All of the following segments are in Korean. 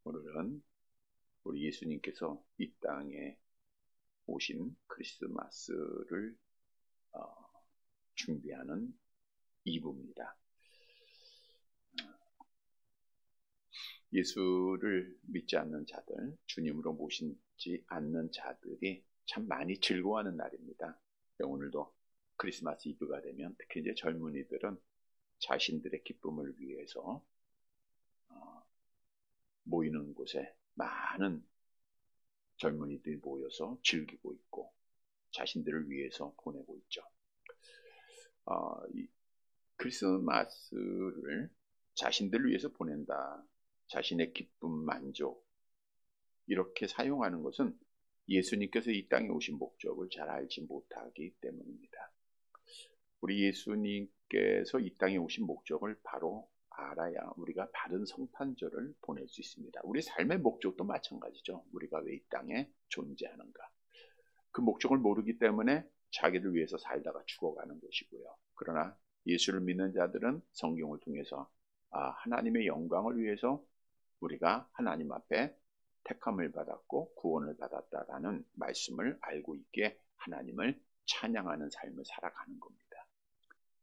오늘은 우리 예수님께서 이 땅에 오신 크리스마스를 준비하는 2부입니다. 예수를 믿지 않는 자들, 주님으로 모시지 않는 자들이 참 많이 즐거워하는 날입니다. 오늘도 크리스마스 이브가 되면 특히 이제 젊은이들은 자신들의 기쁨을 위해서 모이는 곳에 많은 젊은이들이 모여서 즐기고 있고 자신들을 위해서 보내고 있죠. 이 크리스마스를 자신들을 위해서 보낸다. 자신의 기쁨, 만족 이렇게 사용하는 것은 예수님께서 이 땅에 오신 목적을 잘 알지 못하기 때문입니다. 우리 예수님께서 이 땅에 오신 목적을 바로 알아야 우리가 바른 성탄절을 보낼 수 있습니다. 우리 삶의 목적도 마찬가지죠. 우리가 왜 이 땅에 존재하는가. 그 목적을 모르기 때문에 자기를 위해서 살다가 죽어가는 것이고요. 그러나 예수를 믿는 자들은 성경을 통해서 하나님의 영광을 위해서 우리가 하나님 앞에 택함을 받았고 구원을 받았다라는 말씀을 알고 있기에 하나님을 찬양하는 삶을 살아가는 겁니다.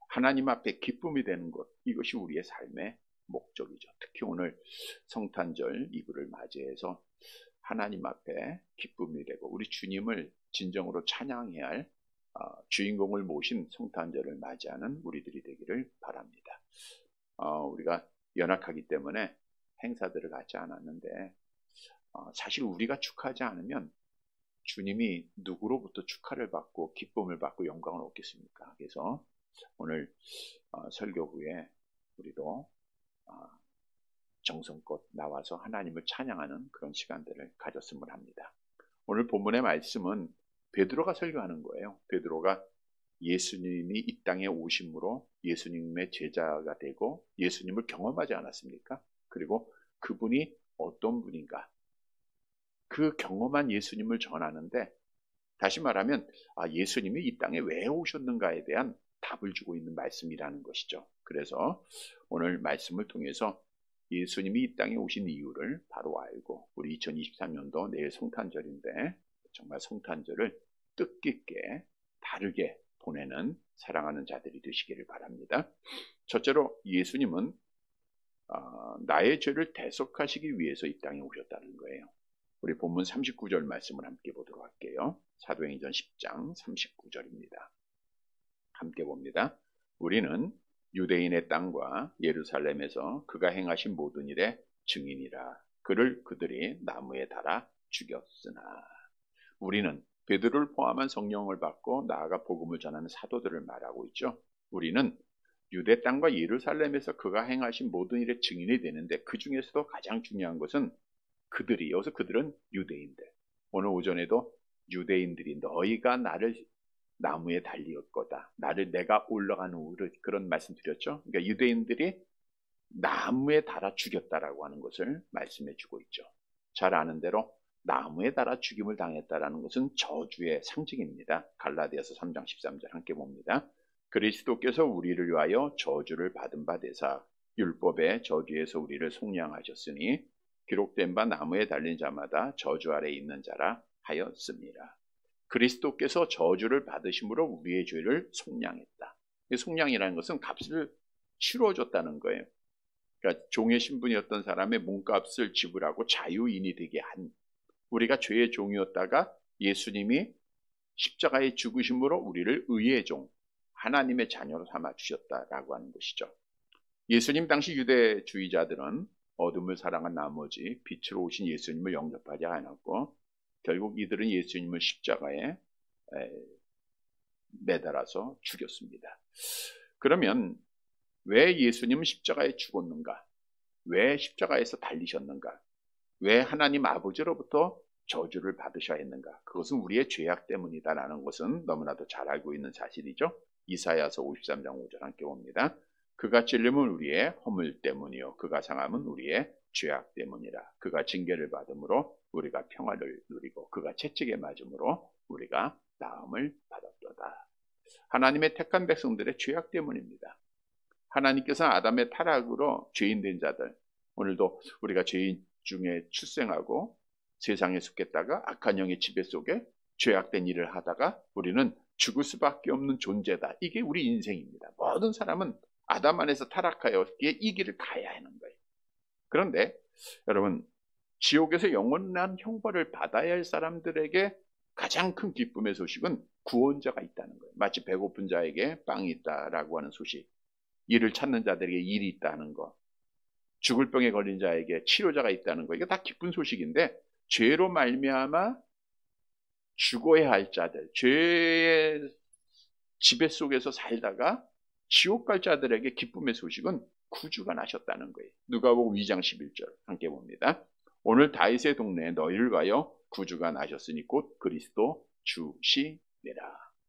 하나님 앞에 기쁨이 되는 것, 이것이 우리의 삶의 목적이죠. 특히 오늘 성탄절 이브를 맞이해서 하나님 앞에 기쁨이 되고 우리 주님을 진정으로 찬양해야 할 주인공을 모신 성탄절을 맞이하는 우리들이 되기를 바랍니다. 우리가 연약하기 때문에 행사들을 갖지 않았는데 사실 우리가 축하하지 않으면 주님이 누구로부터 축하를 받고 기쁨을 받고 영광을 얻겠습니까? 그래서 오늘 설교 후에 우리도 정성껏 나와서 하나님을 찬양하는 그런 시간들을 가졌으면 합니다. 오늘 본문의 말씀은 베드로가 설교하는 거예요. 베드로가 예수님이 이 땅에 오심으로 예수님의 제자가 되고 예수님을 경험하지 않았습니까? 그리고 그분이 어떤 분인가? 그 경험한 예수님을 전하는데 다시 말하면 예수님이 이 땅에 왜 오셨는가에 대한 답을 주고 있는 말씀이라는 것이죠. 그래서 오늘 말씀을 통해서 예수님이 이 땅에 오신 이유를 바로 알고 우리 2023년도 내일 성탄절인데 정말 성탄절을 뜻깊게 다르게 보내는 사랑하는 자들이 되시기를 바랍니다. 첫째로 예수님은 나의 죄를 대속하시기 위해서 이 땅에 오셨다는 거예요. 우리 본문 39절 말씀을 함께 보도록 할게요. 사도행전 10장 39절입니다. 함께 봅니다. 우리는 유대인의 땅과 예루살렘에서 그가 행하신 모든 일의 증인이라. 그들이 나무에 달아 죽였으나. 우리는 베드로를 포함한 성령을 받고 나아가 복음을 전하는 사도들을 말하고 있죠. 우리는 유대 땅과 예루살렘에서 그가 행하신 모든 일의 증인이 되는데 그 중에서도 가장 중요한 것은 그들이, 여기서 그들은 유대인들. 오늘 오전에도 유대인들이 너희가 나를 나무에 달리었 거다. 내가 올라가는 우르 그런 말씀 드렸죠. 그러니까 유대인들이 나무에 달아 죽였다라고 하는 것을 말씀해 주고 있죠. 잘 아는 대로 나무에 달아 죽임을 당했다라는 것은 저주의 상징입니다. 갈라디아서 3장 13절 함께 봅니다. 그리스도께서 우리를 위하여 저주를 받은 바 되사 율법의 저주에서 우리를 속량하셨으니 기록된 바 나무에 달린 자마다 저주 아래 있는 자라 하였습니다. 그리스도께서 저주를 받으심으로 우리의 죄를 속량했다. 속량이라는 것은 값을 치러줬다는 거예요. 그러니까 종의 신분이었던 사람의 몸값을 지불하고 자유인이 되게 한, 우리가 죄의 종이었다가 예수님이 십자가에 죽으심으로 우리를 의의 종, 하나님의 자녀로 삼아 주셨다라고 하는 것이죠. 예수님 당시 유대주의자들은 어둠을 사랑한 나머지 빛으로 오신 예수님을 영접하지 않았고 결국 이들은 예수님을 십자가에 매달아서 죽였습니다. 그러면 왜 예수님은 십자가에 죽었는가? 왜 십자가에서 달리셨는가? 왜 하나님 아버지로부터 저주를 받으셔야 했는가? 그것은 우리의 죄악 때문이다라는 것은 너무나도 잘 알고 있는 사실이죠. 이사야서 53장 5절 함께 봅니다. 그가 찔림은 우리의 허물 때문이요 그가 상함은 우리의 죄악 때문이라. 그가 징계를 받음으로 우리가 평화를 누리고 그가 채찍에 맞음으로 우리가 나음을 받았도다. 하나님의 택한 백성들의 죄악 때문입니다. 하나님께서 아담의 타락으로 죄인된 자들, 오늘도 우리가 중에 출생하고 세상에 속했다가 악한 영의 지배 속에 죄악된 일을 하다가 우리는 죽을 수밖에 없는 존재다. 이게 우리 인생입니다. 모든 사람은 아담 안에서 타락하였기에 이 길을 가야 하는 거예요. 그런데 여러분, 지옥에서 영원한 형벌을 받아야 할 사람들에게 가장 큰 기쁨의 소식은 구원자가 있다는 거예요. 마치 배고픈 자에게 빵이 있다라고 하는 소식, 일을 찾는 자들에게 일이 있다는 거, 죽을 병에 걸린 자에게 치료자가 있다는 거, 이게 다 기쁜 소식인데, 죄로 말미암아 죽어야 할 자들, 죄의 지배 속에서 살다가 지옥 갈 자들에게 기쁨의 소식은 구주가 나셨다는 거예요. 누가복음 2장 11절 함께 봅니다. 오늘 다윗의 동네에 너희를 위하여 구주가 나셨으니 곧 그리스도 주시니라.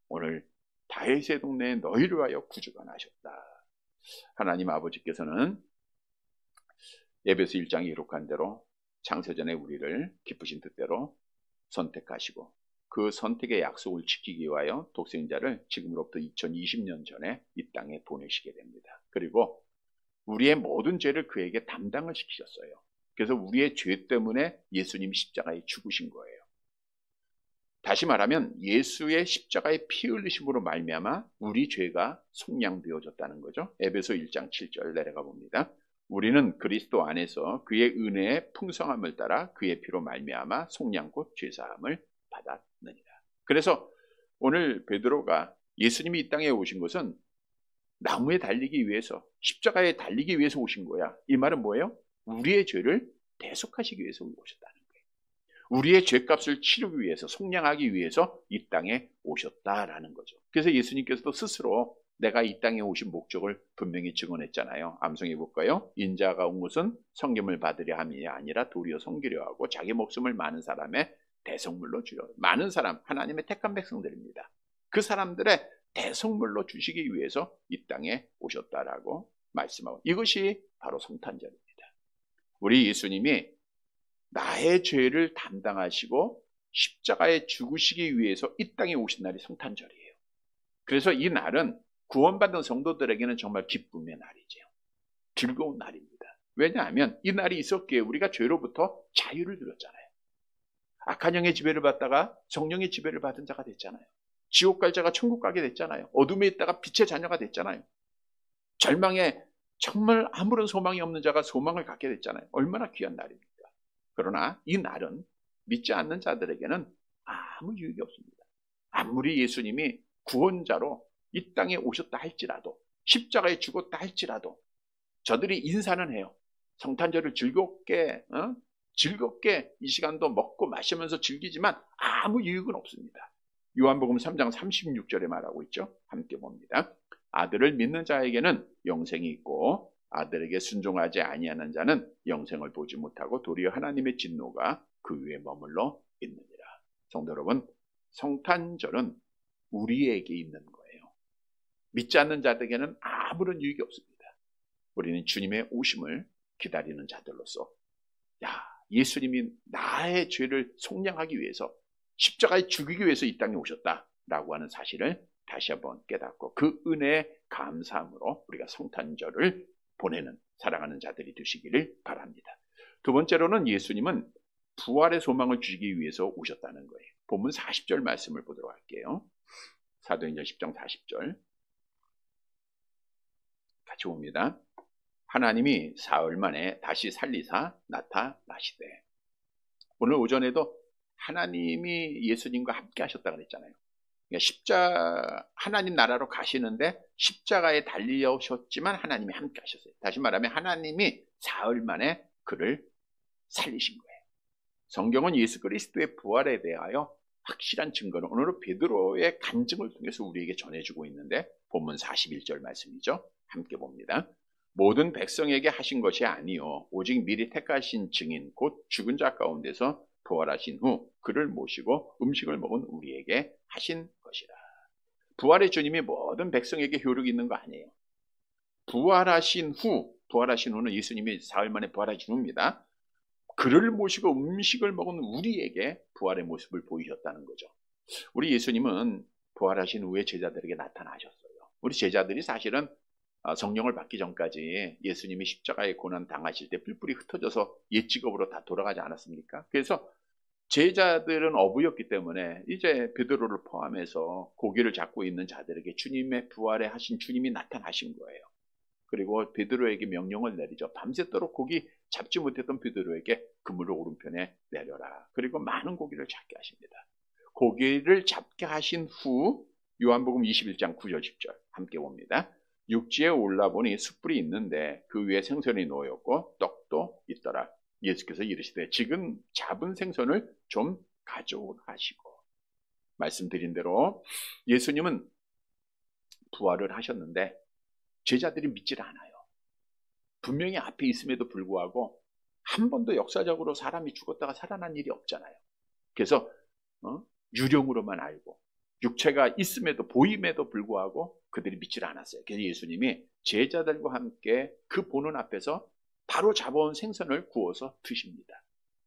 오늘 다윗의 동네에 너희를 위하여 구주가 나셨다. 하나님 아버지께서는 에베소 1장에 기록한 대로 창세전에 우리를 기쁘신 뜻대로 선택하시고 그 선택의 약속을 지키기 위하여 독생자를 지금으로부터 2020년 전에 이 땅에 보내시게 됩니다. 그리고 우리의 모든 죄를 그에게 담당을 시키셨어요. 그래서 우리의 죄 때문에 예수님이 십자가에 죽으신 거예요. 다시 말하면 예수의 십자가의 피 흘리심으로 말미암아 우리 죄가 속량되어졌다는 거죠. 에베소 1장 7절 내려가 봅니다. 우리는 그리스도 안에서 그의 은혜의 풍성함을 따라 그의 피로 말미암아 속량 곧 죄사함을 받았느니라. 그래서 오늘 베드로가 예수님이 이 땅에 오신 것은 나무에 달리기 위해서, 십자가에 달리기 위해서 오신 거야. 이 말은 뭐예요? 우리의 죄를 대속하시기 위해서 오셨다는 거예요. 우리의 죄값을 치르기 위해서, 속량하기 위해서 이 땅에 오셨다라는 거죠. 그래서 예수님께서도 스스로 내가 이 땅에 오신 목적을 분명히 증언했잖아요. 암송해 볼까요? 인자가 온 것은 성김을 받으려 함이 아니라 도리어 섬기려 하고 자기 목숨을 많은 사람의 대속물로 주려. 많은 사람, 하나님의 택한 백성들입니다. 그 사람들의 대속물로 주시기 위해서 이 땅에 오셨다라고 말씀하고, 이것이 바로 성탄절입니다. 우리 예수님이 나의 죄를 담당하시고 십자가에 죽으시기 위해서 이 땅에 오신 날이 성탄절이에요. 그래서 이 날은 구원받은 성도들에게는 정말 기쁨의 날이죠. 즐거운 날입니다. 왜냐하면 이 날이 있었기에 우리가 죄로부터 자유를 누렸잖아요. 악한 영의 지배를 받다가 성령의 지배를 받은 자가 됐잖아요. 지옥 갈 자가 천국 가게 됐잖아요. 어둠에 있다가 빛의 자녀가 됐잖아요. 절망에 정말 아무런 소망이 없는 자가 소망을 갖게 됐잖아요. 얼마나 귀한 날입니까? 그러나 이 날은 믿지 않는 자들에게는 아무 유익이 없습니다. 아무리 예수님이 구원자로 이 땅에 오셨다 할지라도, 십자가에 죽었다 할지라도 저들이 인사는 해요. 성탄절을 즐겁게 이 시간도 먹고 마시면서 즐기지만 아무 유익은 없습니다. 요한복음 3장 36절에 말하고 있죠. 함께 봅니다. 아들을 믿는 자에게는 영생이 있고 아들에게 순종하지 아니하는 자는 영생을 보지 못하고 도리어 하나님의 진노가 그 위에 머물러 있느니라. 성도 여러분, 성탄절은 우리에게 있는 거예요. 믿지 않는 자들에게는 아무런 유익이 없습니다. 우리는 주님의 오심을 기다리는 자들로서, 예수님이 나의 죄를 속량하기 위해서, 십자가에 죽이기 위해서 이 땅에 오셨다라고 하는 사실을 다시 한번 깨닫고 그 은혜에 감사함으로 우리가 성탄절을 보내는, 살아가는 자들이 되시기를 바랍니다. 두 번째로는 예수님은 부활의 소망을 주시기 위해서 오셨다는 거예요. 본문 40절 말씀을 보도록 할게요. 사도행전 10장 40절 같이 봅니다. 하나님이 사흘 만에 다시 살리사 나타나시되. 오늘 오전에도 하나님이 예수님과 함께 하셨다고 그랬잖아요. 그러니까 하나님 나라로 가시는데 십자가에 달리셨지만 하나님이 함께 하셨어요. 다시 말하면 하나님이 사흘 만에 그를 살리신 거예요. 성경은 예수 그리스도의 부활에 대하여 확실한 증거를 오늘은 베드로의 간증을 통해서 우리에게 전해주고 있는데, 본문 41절 말씀이죠. 함께 봅니다. 모든 백성에게 하신 것이 아니요 오직 미리 택하신 증인 곧 죽은 자 가운데서 부활하신 후 그를 모시고 음식을 먹은 우리에게 하신 것이라. 부활의 주님이 모든 백성에게 효력이 있는 거 아니에요. 부활하신 후는 예수님이 사흘 만에 부활하신 후입니다. 그를 모시고 음식을 먹은 우리에게 부활의 모습을 보이셨다는 거죠. 우리 예수님은 부활하신 후에 제자들에게 나타나셨어요. 우리 제자들이 사실은 성령을 받기 전까지 예수님이 십자가의 고난 당하실 때 뿔뿔이 흩어져서 옛 직업으로 다 돌아가지 않았습니까? 그래서 제자들은 어부였기 때문에 이제 베드로를 포함해서 고기를 잡고 있는 자들에게 주님의 부활에 하신 주님이 나타나신 거예요. 그리고 베드로에게 명령을 내리죠. 밤새도록 고기 잡지 못했던 베드로에게 그물을 오른편에 내려라. 그리고 많은 고기를 잡게 하십니다. 고기를 잡게 하신 후 요한복음 21장 9절 10절 함께 봅니다. 육지에 올라보니 숯불이 있는데 그 위에 생선이 놓였고 떡도 있더라. 예수께서 이르시되 지금 잡은 생선을 좀 가져오라 하시고, 말씀드린 대로 예수님은 부활을 하셨는데 제자들이 믿질 않아요. 분명히 앞에 있음에도 불구하고 한 번도 역사적으로 사람이 죽었다가 살아난 일이 없잖아요. 그래서 유령으로만 알고 육체가 있음에도 보임에도 불구하고 그들이 믿질 않았어요. 그래서 예수님이 제자들과 함께 그 보는 앞에서 바로 잡아온 생선을 구워서 드십니다.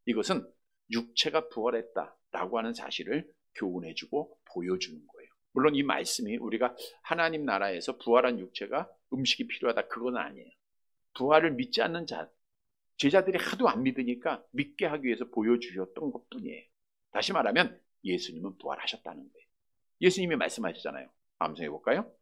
이것은 육체가 부활했다라고 하는 사실을 교훈해주고 보여주는 거예요. 물론 이 말씀이 우리가 하나님 나라에서 부활한 육체가 음식이 필요하다, 그건 아니에요. 부활을 믿지 않는 제자들이 하도 안 믿으니까 믿게 하기 위해서 보여주셨던 것뿐이에요. 다시 말하면 예수님은 부활하셨다는 거예요. 예수님이 말씀하시잖아요. 암송해 볼까요?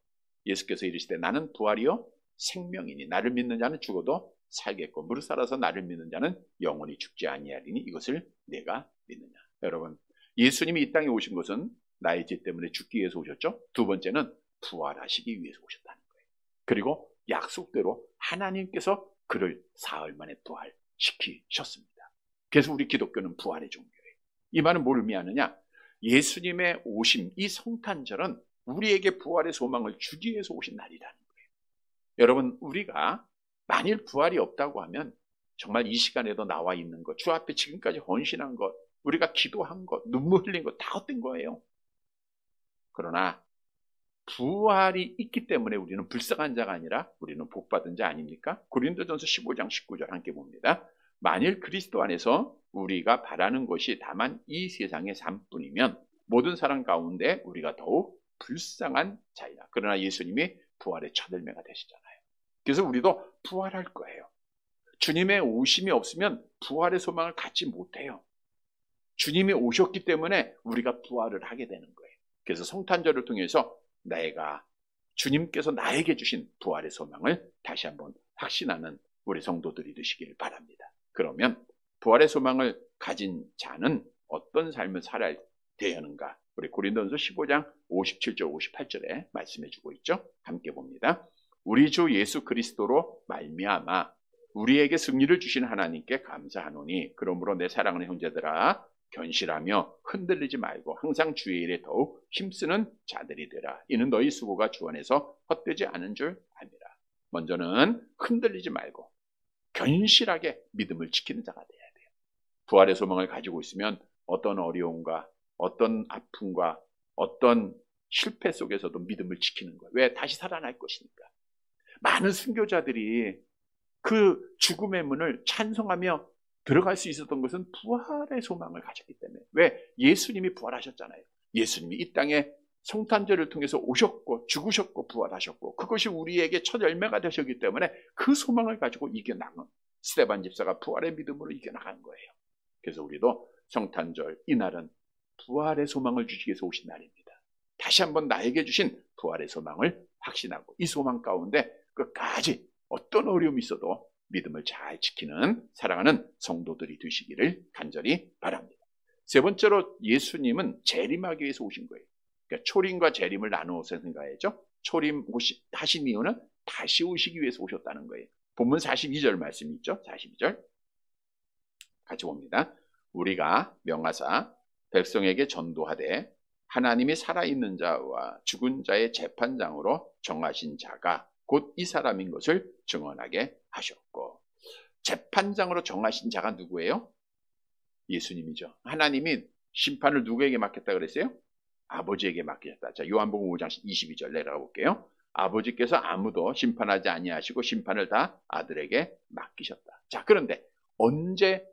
예수께서 이르시되 나는 부활이요 생명이니 나를 믿는 자는 죽어도 살겠고 무릇 살아서 나를 믿는 자는 영원히 죽지 아니하리니 이것을 내가 믿느냐. 여러분, 예수님이 이 땅에 오신 것은 나의 죄 때문에 죽기 위해서 오셨죠. 두 번째는 부활하시기 위해서 오셨다는 거예요. 그리고 약속대로 하나님께서 그를 사흘 만에 부활시키셨습니다. 그래서 우리 기독교는 부활의 종교예요. 이 말은 뭘 의미하느냐? 예수님의 오심, 이 성탄절은 우리에게 부활의 소망을 주기 위해서 오신 날이라는 거예요. 여러분, 우리가 만일 부활이 없다고 하면 정말 이 시간에도 나와 있는 것, 주 앞에 지금까지 헌신한 것, 우리가 기도한 것, 눈물 흘린 것 다 헛된 거예요. 그러나 부활이 있기 때문에 우리는 불쌍한 자가 아니라 우리는 복받은 자 아닙니까? 고린도전서 15장 19절 함께 봅니다. 만일 그리스도 안에서 우리가 바라는 것이 다만 이 세상의 삶뿐이면 모든 사람 가운데 우리가 더욱 불쌍한 자이다. 그러나 예수님이 부활의 첫 열매가 되시잖아요. 그래서 우리도 부활할 거예요. 주님의 오심이 없으면 부활의 소망을 갖지 못해요. 주님이 오셨기 때문에 우리가 부활을 하게 되는 거예요. 그래서 성탄절을 통해서 주님께서 나에게 주신 부활의 소망을 다시 한번 확신하는 우리 성도들이 되시길 바랍니다. 그러면 부활의 소망을 가진 자는 어떤 삶을 살아야 되는가? 우리 고린도전서 15장 57절 58절에 말씀해 주고 있죠. 함께 봅니다. 우리 주 예수 그리스도로 말미암아 우리에게 승리를 주신 하나님께 감사하노니 그러므로 내 사랑하는 형제들아 견실하며 흔들리지 말고 항상 주의 일에 더욱 힘쓰는 자들이 되라. 이는 너희 수고가 주 안에서 헛되지 않은 줄 압니다. 먼저는 흔들리지 말고 견실하게 믿음을 지키는 자가 되어야 돼요. 부활의 소망을 가지고 있으면 어떤 어려움과 어떤 아픔과 어떤 실패 속에서도 믿음을 지키는 거예요. 왜? 다시 살아날 것이니까. 많은 순교자들이 그 죽음의 문을 찬송하며 들어갈 수 있었던 것은 부활의 소망을 가졌기 때문에. 왜? 예수님이 부활하셨잖아요. 예수님이 이 땅에 성탄절을 통해서 오셨고 죽으셨고 부활하셨고 그것이 우리에게 첫 열매가 되셨기 때문에 그 소망을 가지고 이겨나간 스데반 집사가 부활의 믿음으로 이겨나간 거예요. 그래서 우리도 성탄절 이날은 부활의 소망을 주시기 위해서 오신 날입니다. 다시 한번 나에게 주신 부활의 소망을 확신하고 이 소망 가운데 끝까지 어떤 어려움이 있어도 믿음을 잘 지키는 사랑하는 성도들이 되시기를 간절히 바랍니다. 세 번째로 예수님은 재림하기 위해서 오신 거예요. 그러니까 초림과 재림을 나누어서 생각해야죠. 초림 하신 이유는 다시 오시기 위해서 오셨다는 거예요. 본문 42절 말씀이 있죠. 42절 같이 봅니다. 우리가 명하사 백성에게 전도하되 하나님이 살아있는 자와 죽은 자의 재판장으로 정하신 자가 곧 이 사람인 것을 증언하게 하셨고, 재판장으로 정하신 자가 누구예요? 예수님이죠. 하나님이 심판을 누구에게 맡겼다 그랬어요? 아버지에게 맡기셨다. 자, 요한복음 5장 22절 내려가 볼게요. 아버지께서 아무도 심판하지 아니하시고 심판을 다 아들에게 맡기셨다. 자, 그런데 언제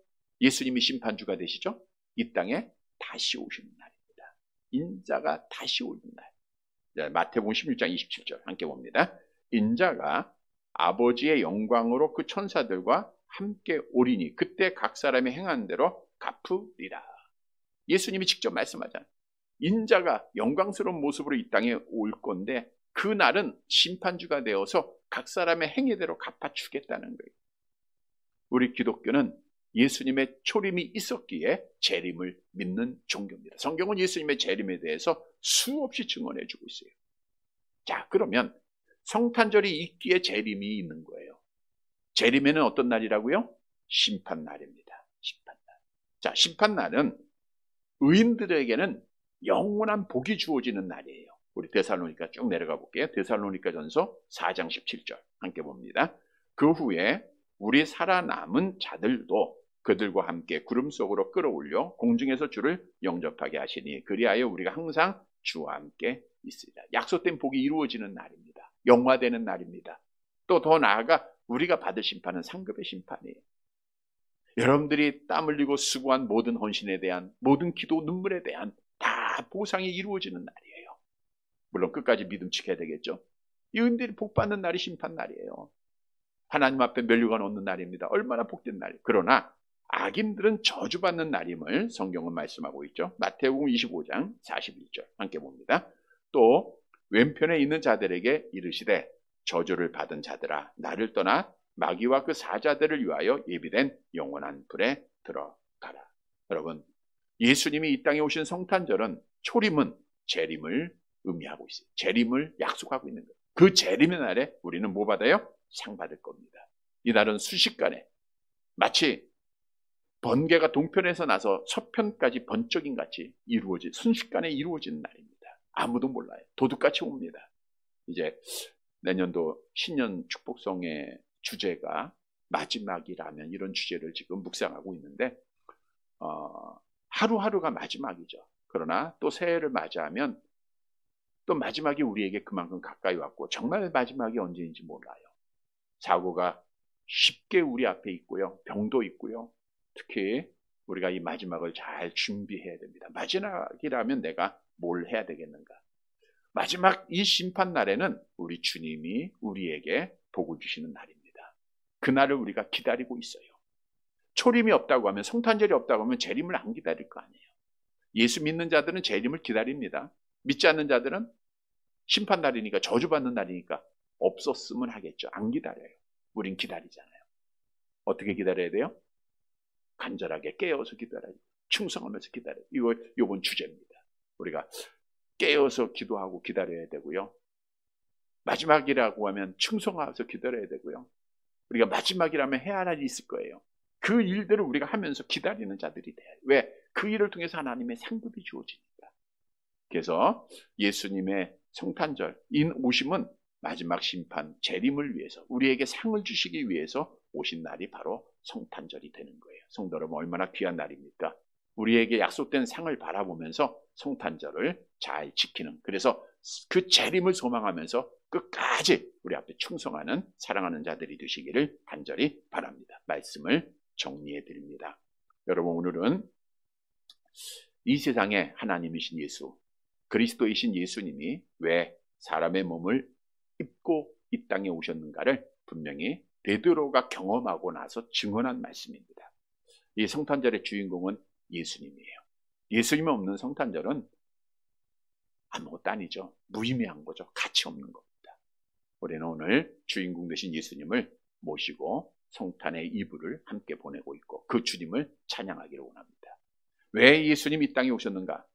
예수님이 심판주가 되시죠? 이 땅에 다시 오시는 날입니다. 인자가 다시 오는 날. 자, 마태복음 16장 27절 함께 봅니다. 인자가 아버지의 영광으로 그 천사들과 함께 오리니 그때 각 사람이 행한 대로 갚으리라. 예수님이 직접 말씀하잖아요. 인자가 영광스러운 모습으로 이 땅에 올 건데 그날은 심판주가 되어서 각 사람의 행위대로 갚아주겠다는 거예요. 우리 기독교는 예수님의 초림이 있었기에 재림을 믿는 종교입니다. 성경은 예수님의 재림에 대해서 수없이 증언해 주고 있어요. 자, 그러면 성탄절이 있기에 재림이 있는 거예요. 재림에는 어떤 날이라고요? 심판날입니다. 심판날. 자, 심판날은 의인들에게는 영원한 복이 주어지는 날이에요. 우리 데살로니가 쭉 내려가 볼게요. 데살로니가전서 4장 17절 함께 봅니다. 그 후에 우리 살아남은 자들도 그들과 함께 구름 속으로 끌어올려 공중에서 주를 영접하게 하시니 그리하여 우리가 항상 주와 함께 있으리라. 약속된 복이 이루어지는 날입니다. 영화되는 날입니다. 또 더 나아가 우리가 받을 심판은 상급의 심판이에요. 여러분들이 땀 흘리고 수고한 모든 헌신에 대한 모든 기도 눈물에 대한 다 보상이 이루어지는 날이에요. 물론 끝까지 믿음 지켜야 되겠죠. 의인들이 복 받는 날이 심판 날이에요. 하나님 앞에 면류관 얻는 날입니다. 얼마나 복된 날. 그러나 악인들은 저주받는 날임을 성경은 말씀하고 있죠. 마태복음 25장 41절 함께 봅니다. 또 왼편에 있는 자들에게 이르시되 저주를 받은 자들아 나를 떠나 마귀와 그 사자들을 위하여 예비된 영원한 불에 들어가라. 여러분, 예수님이 이 땅에 오신 성탄절은 초림은 재림을 의미하고 있어요. 재림을 약속하고 있는 거예요. 그 재림의 날에 우리는 뭐 받아요? 상 받을 겁니다. 이 날은 순식간에 마치 번개가 동편에서 나서 서편까지 번쩍임 같이 순식간에 이루어지는 날입니다. 아무도 몰라요. 도둑같이 옵니다. 이제 내년도 신년 축복성의 주제가 마지막이라면 이런 주제를 지금 묵상하고 있는데 하루하루가 마지막이죠. 그러나 또 새해를 맞이하면 또 마지막이 우리에게 그만큼 가까이 왔고 정말 마지막이 언제인지 몰라요. 사고가 쉽게 우리 앞에 있고요. 병도 있고요. 특히 우리가 이 마지막을 잘 준비해야 됩니다. 마지막이라면 내가 뭘 해야 되겠는가? 마지막 이 심판 날에는 우리 주님이 우리에게 복을 주시는 날입니다. 그날을 우리가 기다리고 있어요. 초림이 없다고 하면 성탄절이 없다고 하면 재림을 안 기다릴 거 아니에요. 예수 믿는 자들은 재림을 기다립니다. 믿지 않는 자들은 심판 날이니까 저주받는 날이니까 없었으면 하겠죠. 안 기다려요. 우린 기다리잖아요. 어떻게 기다려야 돼요? 간절하게 깨어서 기다려요. 충성하면서 기다려요. 이번 주제입니다. 우리가 깨어서 기도하고 기다려야 되고요. 마지막이라고 하면 충성하면서 기다려야 되고요. 우리가 마지막이라면 해야 할 일이 있을 거예요. 그 일들을 우리가 하면서 기다리는 자들이 돼요. 왜? 그 일을 통해서 하나님의 상급이 주어지니까. 그래서 예수님의 성탄절, 인 오심은 마지막 심판, 재림을 위해서 우리에게 상을 주시기 위해서 오신 날이 바로 성탄절이 되는 거예요. 성도 여러분, 얼마나 귀한 날입니까? 우리에게 약속된 상을 바라보면서 성탄절을 잘 지키는, 그래서 그 재림을 소망하면서 끝까지 우리 앞에 충성하는 사랑하는 자들이 되시기를 간절히 바랍니다. 말씀을 정리해 드립니다. 여러분, 오늘은 이 세상에 하나님이신 예수, 그리스도이신 예수님이 왜 사람의 몸을 입고 이 땅에 오셨는가를 분명히 베드로가 경험하고 나서 증언한 말씀입니다. 이 성탄절의 주인공은 예수님이에요. 예수님 없는 성탄절은 아무것도 아니죠. 무의미한 거죠. 가치 없는 겁니다. 우리는 오늘 주인공 되신 예수님을 모시고 성탄의 이브를 함께 보내고 있고 그 주님을 찬양하기를 원합니다. 왜 예수님이 이 땅에 오셨는가?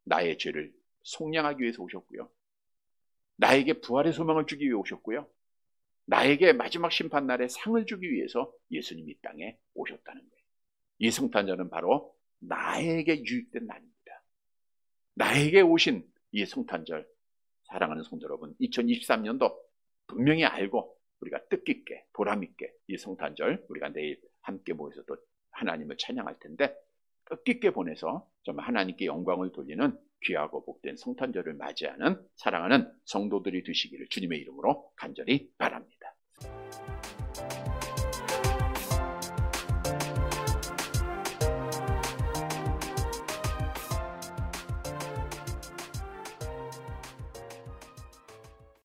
나의 죄를 속량하기 위해서 오셨고요. 나에게 부활의 소망을 주기 위해 오셨고요. 나에게 마지막 심판날에 상을 주기 위해서 예수님이 이 땅에 오셨다는 거예요. 이 성탄절은 바로 나에게 유익된 날입니다. 나에게 오신 이 성탄절, 사랑하는 성도 여러분, 2023년도 분명히 알고 우리가 뜻깊게 보람있게 이 성탄절 우리가 내일 함께 모여서 또 하나님을 찬양할 텐데 뜻깊게 보내서 정말 하나님께 영광을 돌리는 귀하고 복된 성탄절을 맞이하는 사랑하는 성도들이 되시기를 주님의 이름으로 간절히 바랍니다.